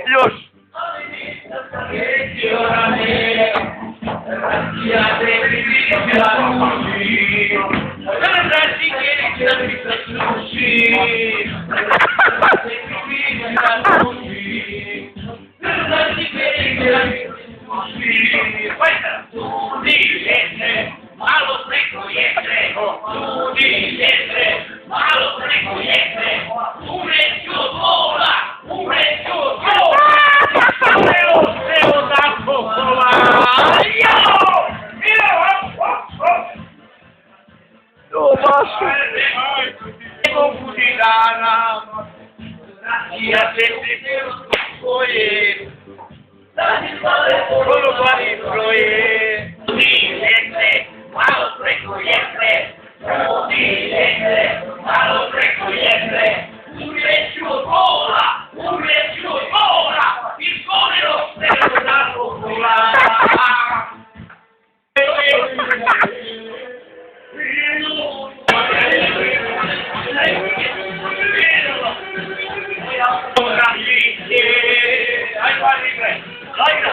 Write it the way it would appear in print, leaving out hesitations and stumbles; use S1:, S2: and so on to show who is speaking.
S1: Już!
S2: Malo preko jeste, ljudi jeste, malo preko jeste, umreću od vola, umreću od vola, evo se odapokova,
S1: O, mašu!
S2: evo budi dana, ja se pripio svoje, kolobari broje, ljudi jeste, malo preko jeste, ljudi jeste, malo preko jeste, umreću od vola, izgorilo se odapokova. Ai, guarda,